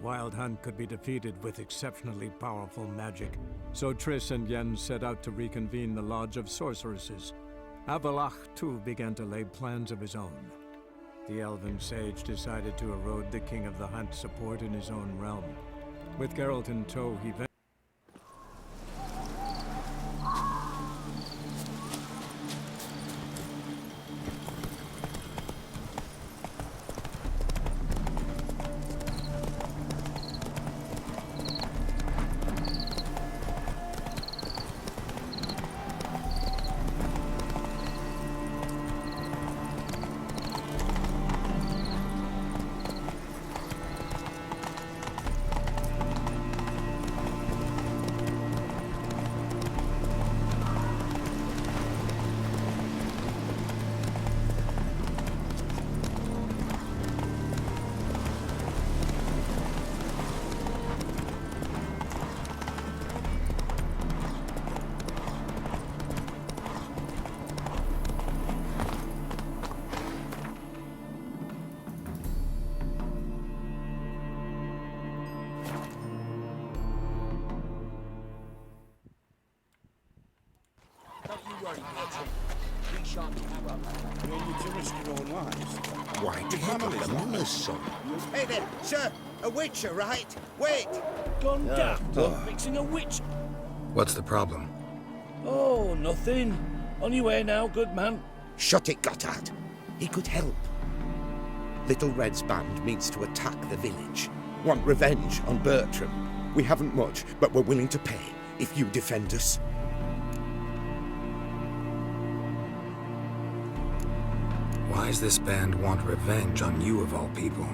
Wild Hunt could be defeated with exceptionally powerful magic, so Triss and Yen set out to reconvene the Lodge of Sorceresses. Avalach, too, began to lay plans of his own. The elven sage decided to erode the King of the Hunt's support in his own realm. With Geralt in tow, he Why did you put them on us, son? Hey there, sir! A witcher, right? Wait! Gone daft, fixing a witch. What's the problem? Oh, nothing. On your way now, good man. Shut it, Gotthard. He could help. Little Red's band means to attack the village. Want revenge on Bertram. We haven't much, but we're willing to pay if you defend us. Why does this band want revenge on you of all people?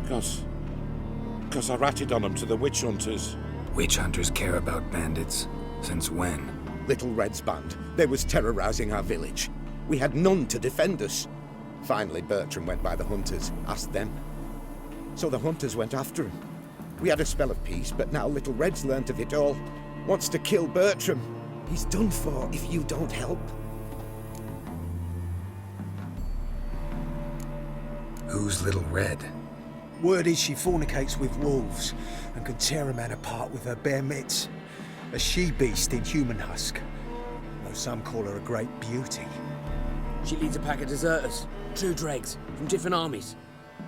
Because I ratted on them to the witch hunters. Witch hunters care about bandits. Since when? Little Red's band, they was terrorizing our village. We had none to defend us. Finally, Bertram went by the hunters, asked them. So the hunters went after him. We had a spell of peace, but now Little Red's learnt of it all. Wants to kill Bertram. He's done for if you don't help. Who's Little Red? Word is she fornicates with wolves and can tear a man apart with her bare mitts. A she-beast in human husk, though some call her a great beauty. She leads a pack of deserters, true dregs, from different armies.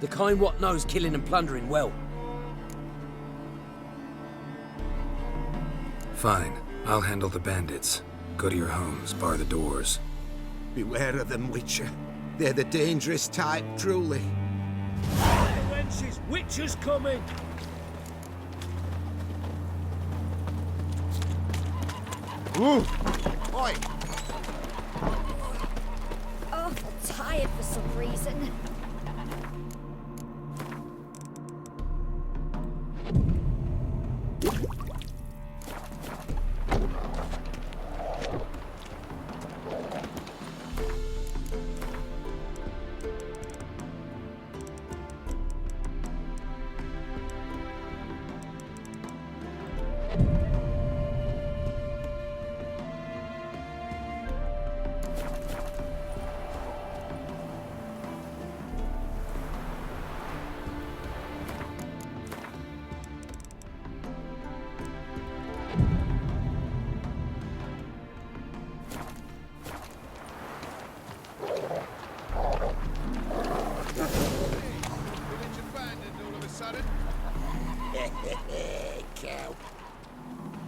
The kind what knows killing and plundering well. Fine, I'll handle the bandits. Go to your homes, bar the doors. Beware of them, Witcher. They're the dangerous type, truly. Wenches, witches coming! Ooh! Oi! Oh, tired for some reason.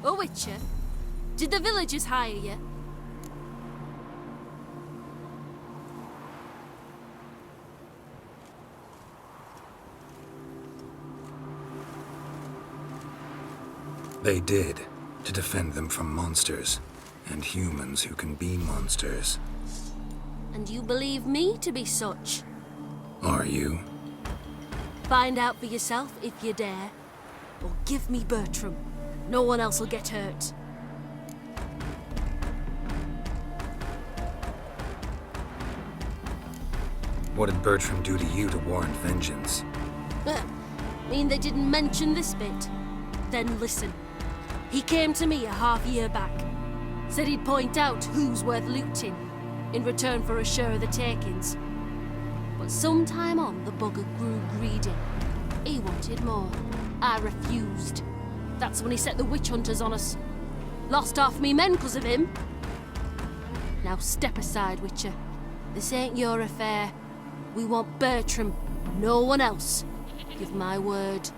Oh, Witcher, did the villagers hire you? They did, to defend them from monsters, and humans who can be monsters. And you believe me to be such? Are you? Find out for yourself if you dare. Or give me Bertram. No one else will get hurt. What did Bertram do to you to warrant vengeance? Mean they didn't mention this bit? Then listen. He came to me a half year back. Said he'd point out who's worth looting, in return for a share of the takings. But sometime on, the bugger grew greedy. He wanted more. I refused. That's when he set the witch hunters on us. Lost half me men 'cause of him. Now step aside, Witcher. This ain't your affair. We want Bertram, no one else. Give my word.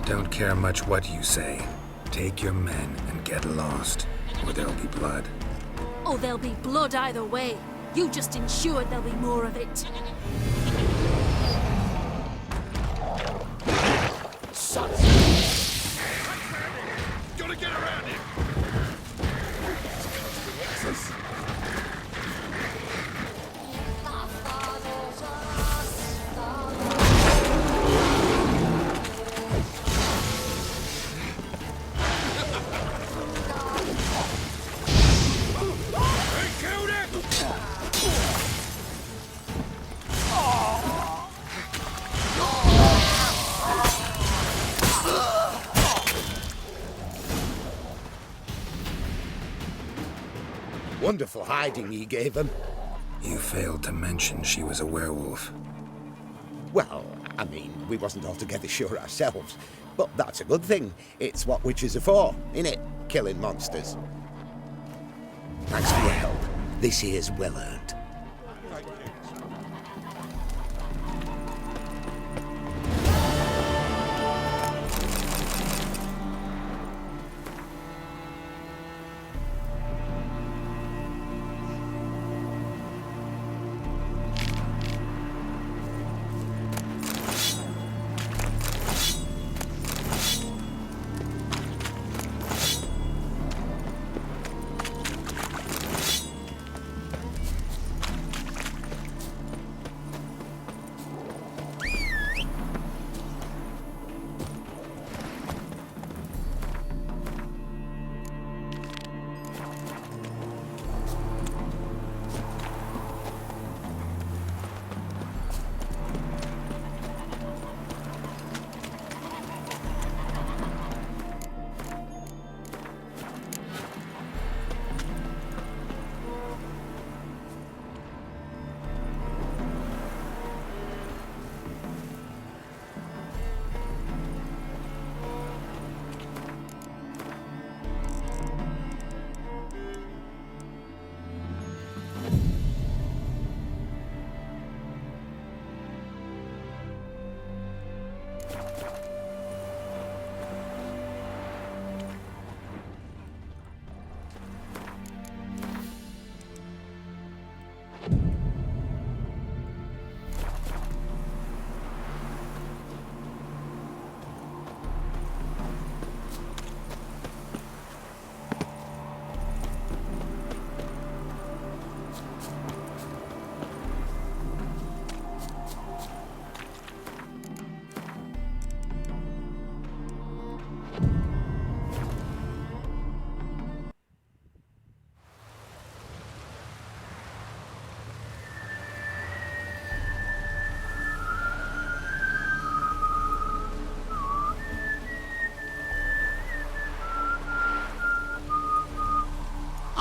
Don't care much what you say. Take your men and get lost, or there'll be blood. Oh, there'll be blood either way. You just ensured there'll be more of it. Gotta get around him! Wonderful hiding he gave them. You failed to mention she was a werewolf. Well, I mean, we wasn't altogether sure ourselves. But that's a good thing. It's what witches are for, innit? Killing monsters. Thanks for your help. This here's well earned.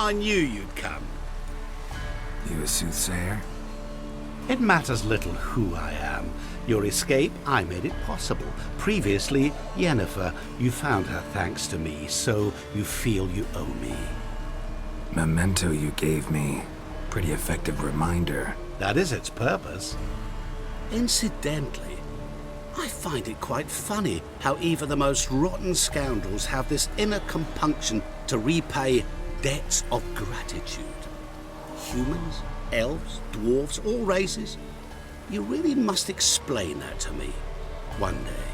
I knew you'd come. You a soothsayer? It matters little who I am. Your escape, I made it possible. Previously, Yennefer, you found her thanks to me, so you feel you owe me. Memento you gave me. Pretty effective reminder. That is its purpose. Incidentally, I find it quite funny how even the most rotten scoundrels have this inner compunction to repay debts of gratitude. Humans, elves, dwarves, all races. You really must explain that to me one day.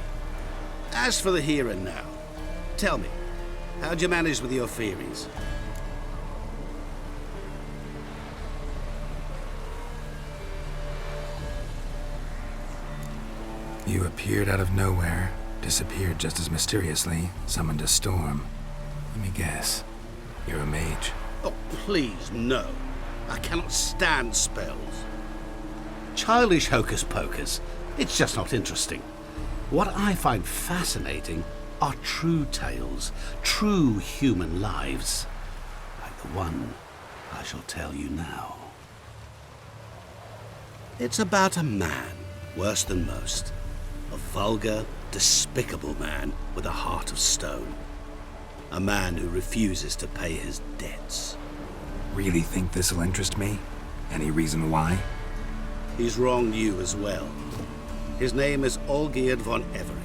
As for the here and now, tell me, how'd you manage with your theories? You appeared out of nowhere, disappeared just as mysteriously, summoned a storm. Let me guess. You're a mage. Oh, please, no. I cannot stand spells. Childish hocus pocus. It's just not interesting. What I find fascinating are true tales, true human lives, like the one I shall tell you now. It's about a man, worse than most. A vulgar, despicable man with a heart of stone. A man who refuses to pay his debts. Really think this'll interest me? Any reason why? He's wronged you as well. His name is Olgierd von Everec.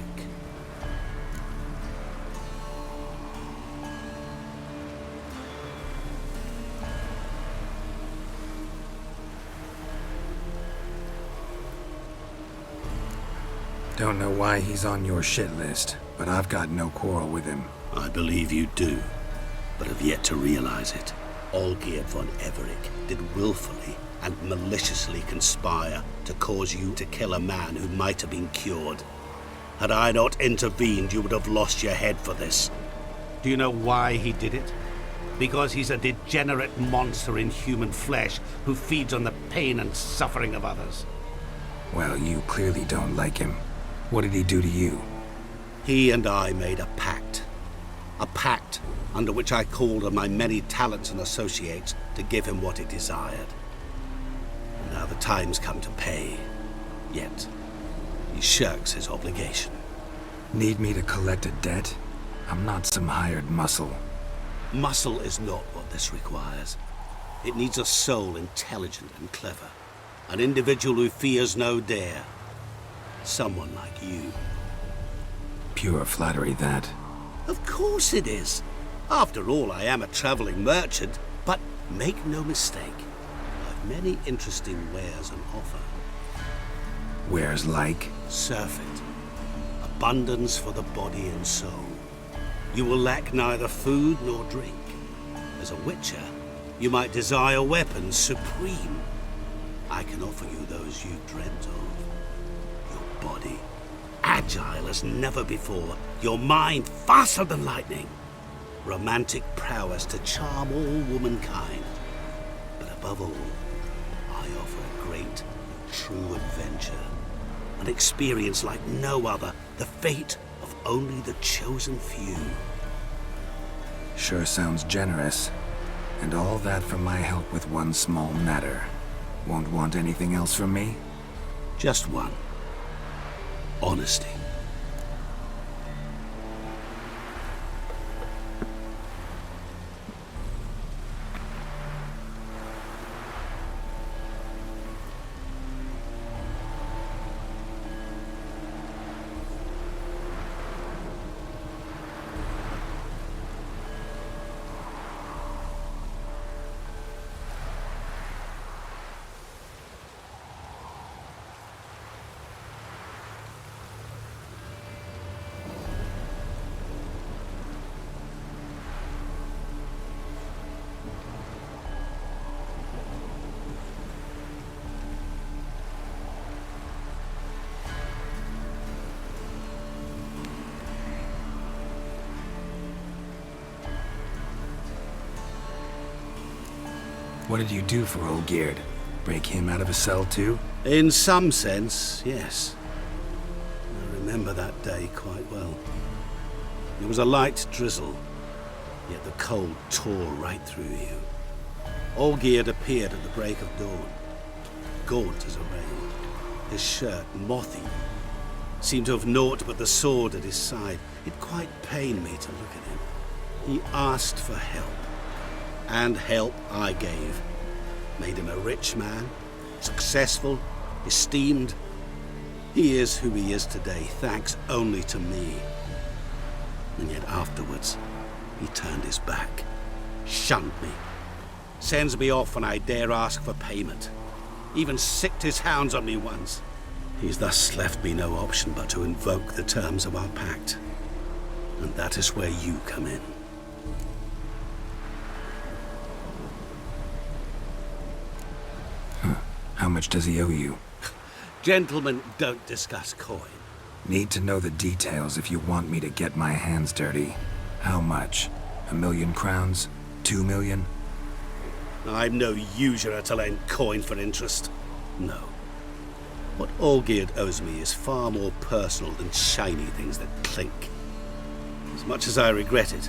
Don't know why he's on your shit list, but I've got no quarrel with him. I believe you do, but have yet to realize it. Olgierd von Everec did willfully and maliciously conspire to cause you to kill a man who might have been cured. Had I not intervened, you would have lost your head for this. Do you know why he did it? Because he's a degenerate monster in human flesh who feeds on the pain and suffering of others. Well, you clearly don't like him. What did he do to you? He and I made a pact. A pact under which I called on my many talents and associates to give him what he desired. And now the time's come to pay. Yet, he shirks his obligation. Need me to collect a debt? I'm not some hired muscle. Muscle is not what this requires. It needs a soul intelligent and clever. An individual who fears no dare. Someone like you. Pure flattery, that. Of course it is. After all, I am a traveling merchant, but make no mistake. I've many interesting wares on offer. Wares like? Surfeit. Abundance for the body and soul. You will lack neither food nor drink. As a witcher, you might desire weapons supreme. I can offer you those you dreamt of. Your body, agile as never before. Your mind, faster than lightning. Romantic prowess to charm all womankind. But above all, I offer a great, true adventure. An experience like no other. The fate of only the chosen few. Sure sounds generous. And all that for my help with one small matter. Won't want anything else from me? Just one. Honesty. What did you do for Olgierd? Break him out of a cell too? In some sense, yes. I remember that day quite well. It was a light drizzle. yet the cold tore right through you. Olgierd appeared at the break of dawn, gaunt as a rail, his shirt mothy, seemed to have naught but the sword at his side. It quite pained me to look at him. He asked for help, and help I gave. Made him a rich man, successful, esteemed. He is who he is today, thanks only to me. And yet afterwards, he turned his back, shunned me, sends me off when I dare ask for payment, even sicked his hounds on me once. He's thus left me no option but to invoke the terms of our pact. And that is where you come in. How much does he owe you? Gentlemen don't discuss coin. Need to know the details if you want me to get my hands dirty. How much? 1,000,000 crowns? 2 million? I'm no usurer to lend coin for interest. No. What Olgierd owes me is far more personal than shiny things that clink. As much as I regret it,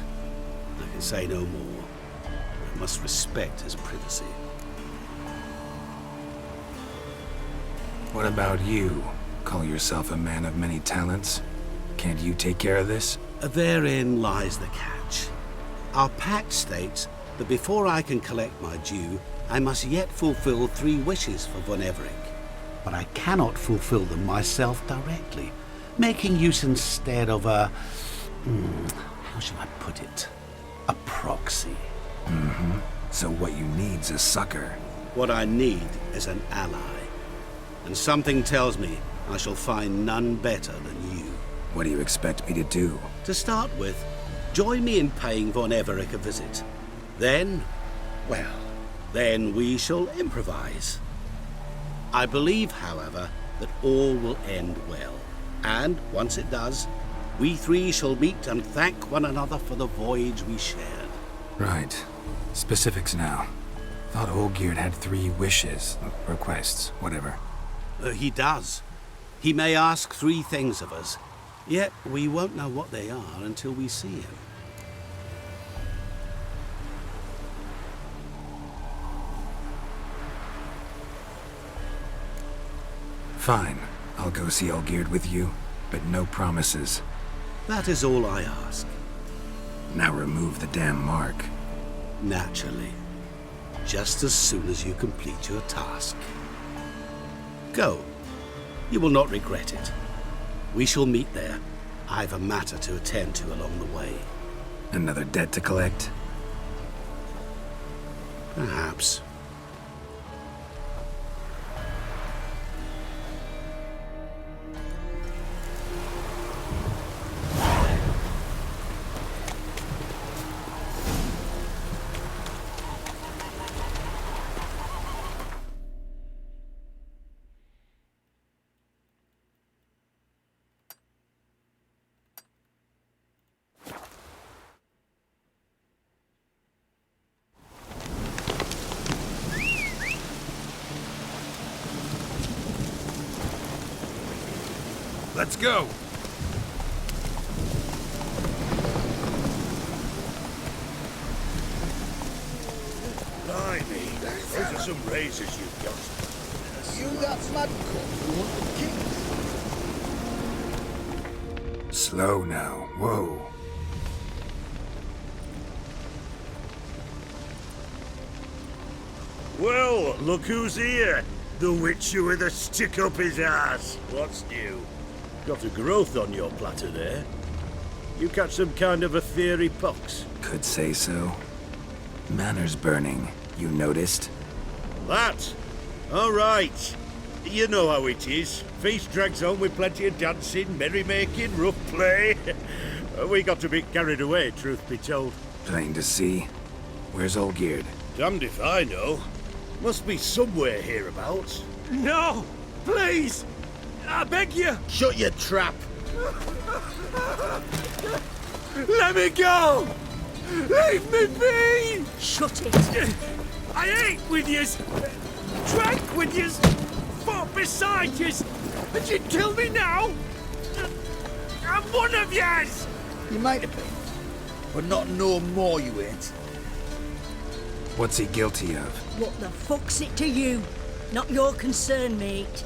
I can say no more. I must respect his privacy. What about you? Call yourself a man of many talents? Can't you take care of this? Therein lies the catch. Our pact states that before I can collect my due, I must yet fulfill 3 wishes for Von Everec. But I cannot fulfill them myself directly, making use instead of a... how shall I put it? A proxy. So what you need's a sucker. What I need is an ally. And something tells me I shall find none better than you. What do you expect me to do? To start with, join me in paying Von Everec a visit. Then, well, then we shall improvise. I believe, however, that all will end well. And once it does, we 3 shall meet and thank one another for the voyage we shared. Right. Specifics now. Thought Olgierd had 3 wishes, requests, whatever. He does. He may ask 3 things of us, yet we won't know what they are until we see him. Fine. I'll go see Olgierd with you, but no promises. That is all I ask. Now remove the damn mark. Naturally. Just as soon as you complete your task. Go. You will not regret it. We shall meet there. I've a matter to attend to along the way. Another debt to collect? Perhaps. Let's go! Blimey, those are some razors you've got. You that mad cook who want the king? Slow now. Whoa. Well, look who's here. The witcher with a stick up his ass. What's new? Got a growth on your platter there. You catch some kind of a theory pox? Could say so. Manor's burning. You noticed? That? All right. You know how it is. Feast drags on with plenty of dancing, merrymaking, rough play. We got a bit carried away, truth be told. Plain to see. Where's Olgierd? Damned if I know. Must be somewhere hereabouts. No! Please! I beg you! Shut your trap! Let me go! Leave me be! Shut it! I ate with yous! Drank with yous! Fought beside yous! And you'd kill me now? I'm one of yous! You might have been. but not no more you ain't. What's he guilty of? What the fuck's it to you? Not your concern, mate.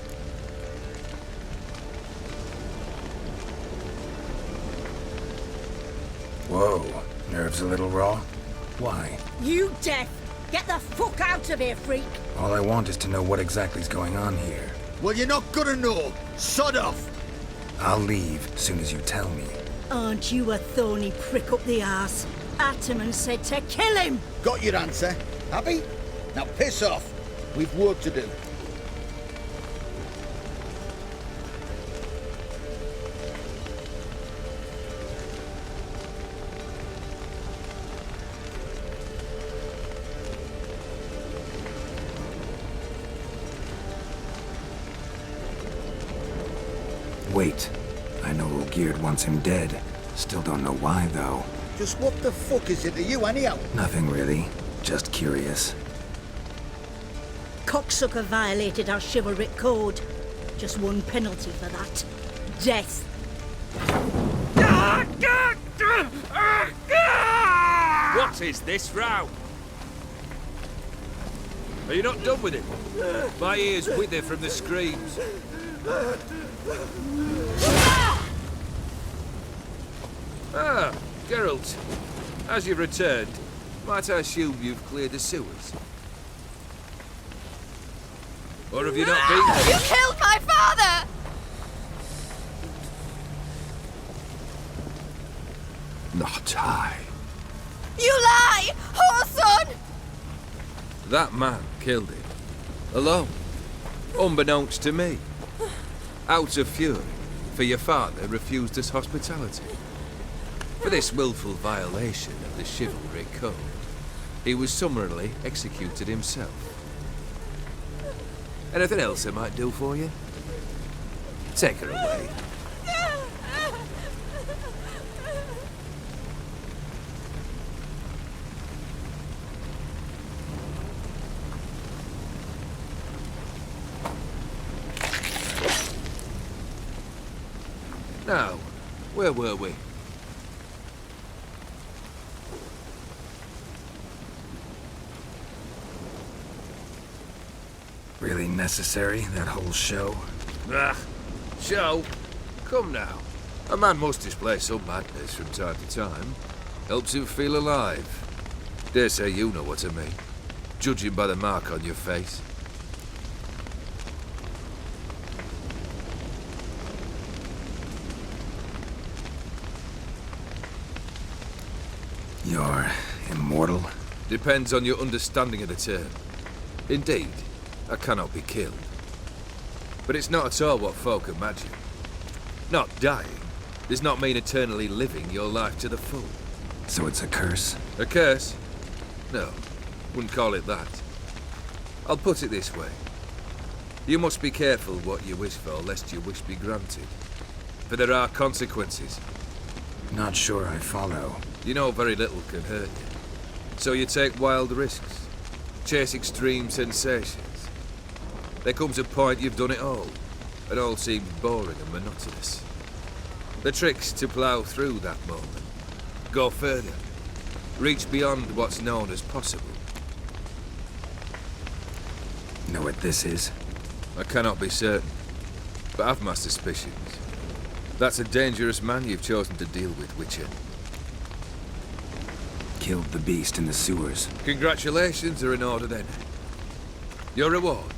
Whoa, nerves a little raw? Why? You deaf! Get the fuck out of here, freak! All I want is to know what exactly's going on here. Well, you're not gonna know. Sod off! I'll leave as soon as you tell me. Aren't you a thorny prick up the arse? Ataman said to kill him! Got your answer. Happy? Now piss off. We've work to do. Wait. I know Olgierd wants him dead. Still don't know why, though. Just what the fuck is it to you, anyhow? Nothing really. Just curious. Cocksucker violated our chivalric code. Just one penalty for that. Death. What is this row? Are you not done with it? My ears wither from the screams. Ah, Geralt. As you've returned, might I assume you've cleared the sewers? Or have you not been there? You killed my father! Not I. You lie! Whoreson! That man killed him. Alone. Unbeknownst to me. Out of fury, for your father refused us hospitality. For this willful violation of the chivalric code, he was summarily executed himself. Anything else I might do for you? Take her away. Now, where were we? Really necessary, that whole show? Ah, show? Come now. A man must display some madness from time to time. Helps him feel alive. Dare say you know what I mean. Judging by the mark on your face. You're immortal? Depends on your understanding of the term. Indeed, I cannot be killed. But it's not at all what folk imagine. Not dying does not mean eternally living your life to the full. So it's a curse? A curse? No, wouldn't call it that. I'll put it this way. You must be careful what you wish for, lest your wish be granted. For there are consequences. Not sure I follow. You know very little can hurt you. So you take wild risks. Chase extreme sensations. There comes a point you've done it all. It all seems boring and monotonous. The trick's to plough through that moment. Go further. Reach beyond what's known as possible. Know what this is? I cannot be certain, but I've my suspicions. That's a dangerous man you've chosen to deal with, Witcher. Killed the beast in the sewers. Congratulations are in order then. Your reward.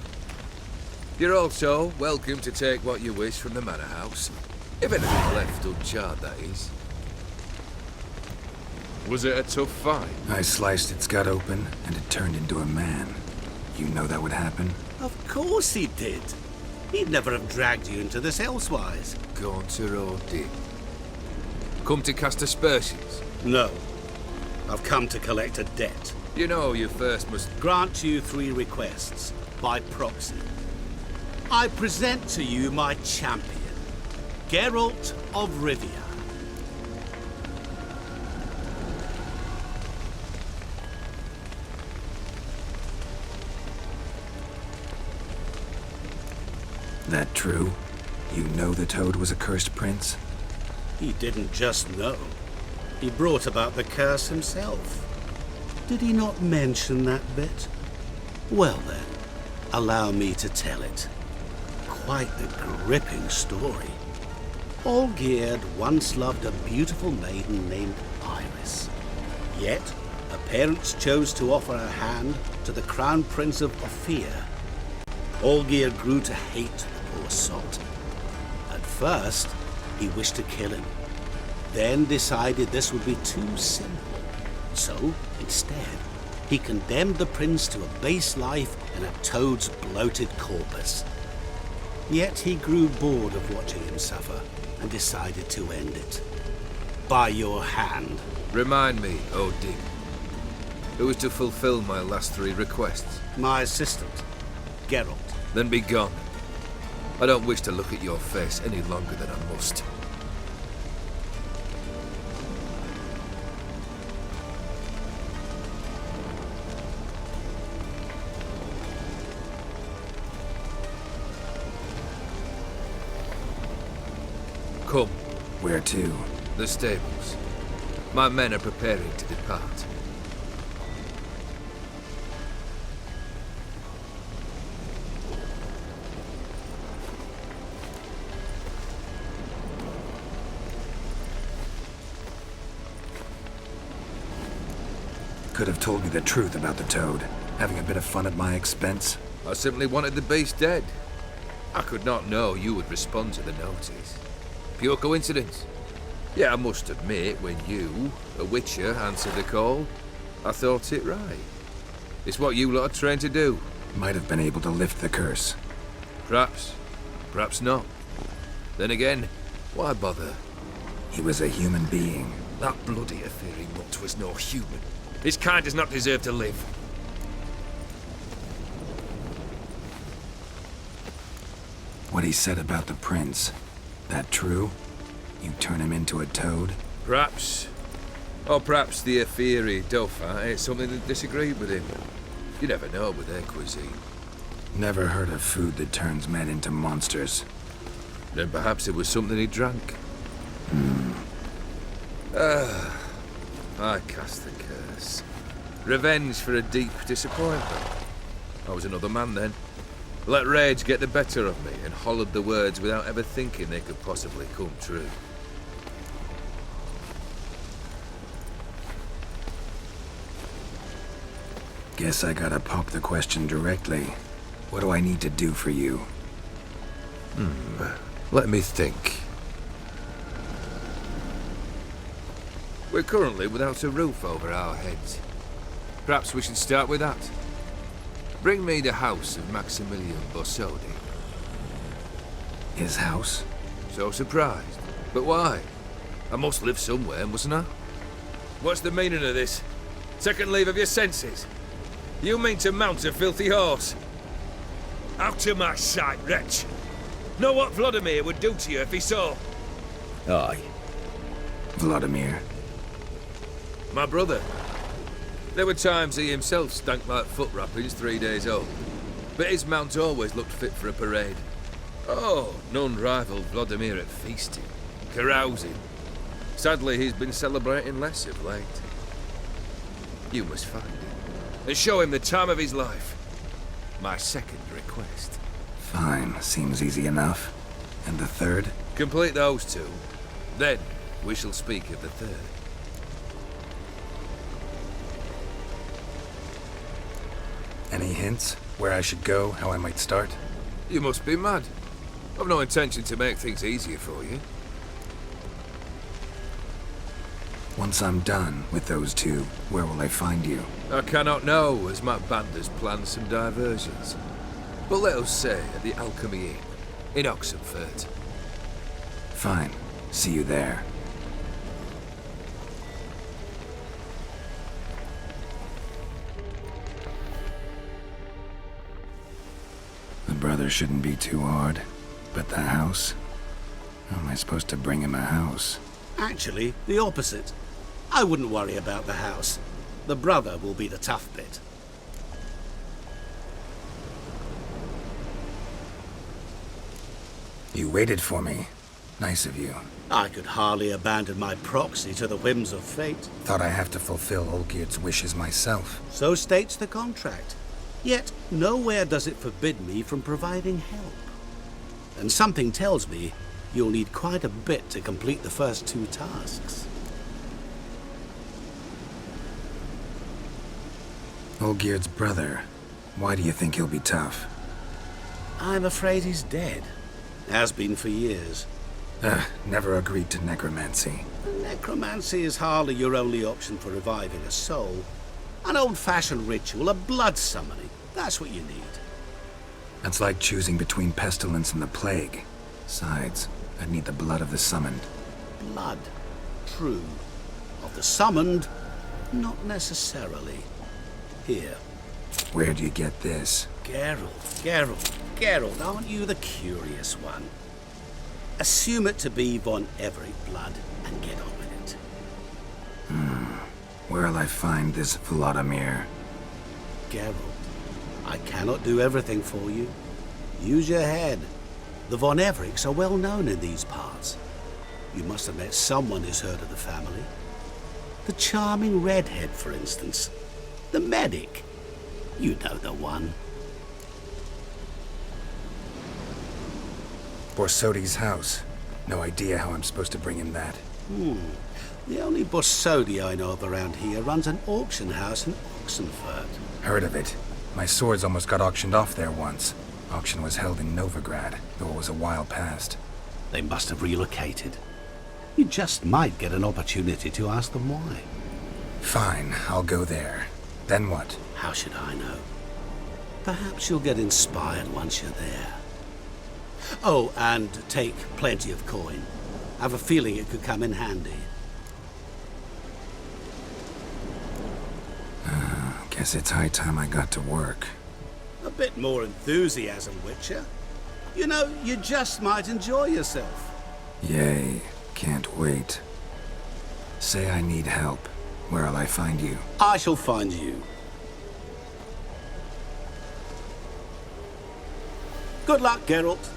You're also welcome to take what you wish from the manor house. If anything's left uncharred, that is. Was it a tough fight? I sliced its gut open, and it turned into a man. You know that would happen? Of course he did. He'd never have dragged you into this elsewise. Gaunter or did? Come to cast aspersions? No. I've come to collect a debt. You know you first must grant you 3 requests, by proxy. I present to you my champion, Geralt of Rivia. That true? You know the Toad was a cursed prince? He didn't just know. He brought about the curse himself. Did he not mention that bit? Well then, allow me to tell it. Quite the gripping story. Olgierd once loved a beautiful maiden named Iris. Yet, her parents chose to offer her hand to the Crown Prince of Ophir. Olgierd grew to hate the poor sot. At first, he wished to kill him, then decided this would be too simple. So, instead, he condemned the prince to a base life in a toad's bloated corpus. Yet he grew bored of watching him suffer and decided to end it. By your hand. Remind me, Odin, who is to fulfill my last 3 requests? My assistant, Geralt. Then be gone. I don't wish to look at your face any longer than I must. Come. Where to? The stables. My men are preparing to depart. Could have told me the truth about the toad, having a bit of fun at my expense. I simply wanted the beast dead. I could not know you would respond to the notice. Pure coincidence. Yeah, I must admit, when you, a witcher, answered the call, I thought it right. It's what you lot are trained to do. Might have been able to lift the curse. Perhaps. Perhaps not. Then again, why bother? He was a human being. That bloody Aetheri mutt was no human. His kind does not deserve to live. What he said about the prince, that true? You turn him into a toad? Perhaps. Or perhaps the Aetheri Dauphin ate something that disagreed with him. You never know with their cuisine. Never heard of food that turns men into monsters. Then perhaps it was something he drank. I cast the curse. Revenge for a deep disappointment. I was another man then. Let rage get the better of me and hollered the words without ever thinking they could possibly come true. Guess I gotta pop the question directly. What do I need to do for you? Let me think. We're currently without a roof over our heads. Perhaps we should start with that. Bring me the house of Maximilian Borsodi. His house? So surprised. But why? I must live somewhere, mustn't I? What's the meaning of this? Second leave of your senses? You mean to mount a filthy horse? Out of my sight, wretch! Know what Vladimir would do to you if he saw? Aye. Vladimir. My brother. There were times he himself stank like foot wrappings 3 days old. But his mount always looked fit for a parade. Oh, none rivaled Vladimir at feasting, carousing. Sadly, he's been celebrating less of late. You must find him and show him the time of his life. My second request. Fine, seems easy enough. And the third? Complete those 2. Then we shall speak of the third. Any hints? Where I should go? How I might start? You must be mad. I've no intention to make things easier for you. Once I'm done with those 2, where will I find you? I cannot know, as my band has planned some diversions. But let us say at the Alchemy Inn, in Oxenfurt. Fine. See you there. The brother shouldn't be too hard. But the house? How am I supposed to bring him a house? Actually, the opposite. I wouldn't worry about the house. The brother will be the tough bit. You waited for me. Nice of you. I could hardly abandon my proxy to the whims of fate. Thought I have to fulfill Olgierd's wishes myself. So states the contract. Yet, nowhere does it forbid me from providing help. And something tells me you'll need quite a bit to complete the first 2 tasks. Olgierd's brother. Why do you think he'll be tough? I'm afraid he's dead. Has been for years. Never agreed to necromancy. Necromancy is hardly your only option for reviving a soul. An old-fashioned ritual, a blood summoning. That's what you need. That's like choosing between pestilence and the plague. Besides, I'd need the blood of the summoned. Blood. True. Of the summoned, not necessarily. Here. Where do you get this? Geralt, aren't you the curious one? Assume it to be von Everett blood and get on with it. Where'll I find this Vladimir? Geralt, I cannot do everything for you. Use your head. The von Evericks are well known in these parts. You must have met someone who's heard of the family. The charming redhead, for instance. The medic. You know the one. Borsodi's house. No idea how I'm supposed to bring him that. The only Borsodi I know of around here runs an auction house in Oxenfurt. Heard of it. My swords almost got auctioned off there once. Auction was held in Novigrad, though it was a while past. They must have relocated. You just might get an opportunity to ask them why. Fine, I'll go there. Then what? How should I know? Perhaps you'll get inspired once you're there. Oh, and take plenty of coin. I have a feeling it could come in handy. Guess it's high time I got to work. A bit more enthusiasm, Witcher. You know, you just might enjoy yourself. Yay, can't wait. Say I need help. Where'll I find you? I shall find you. Good luck, Geralt.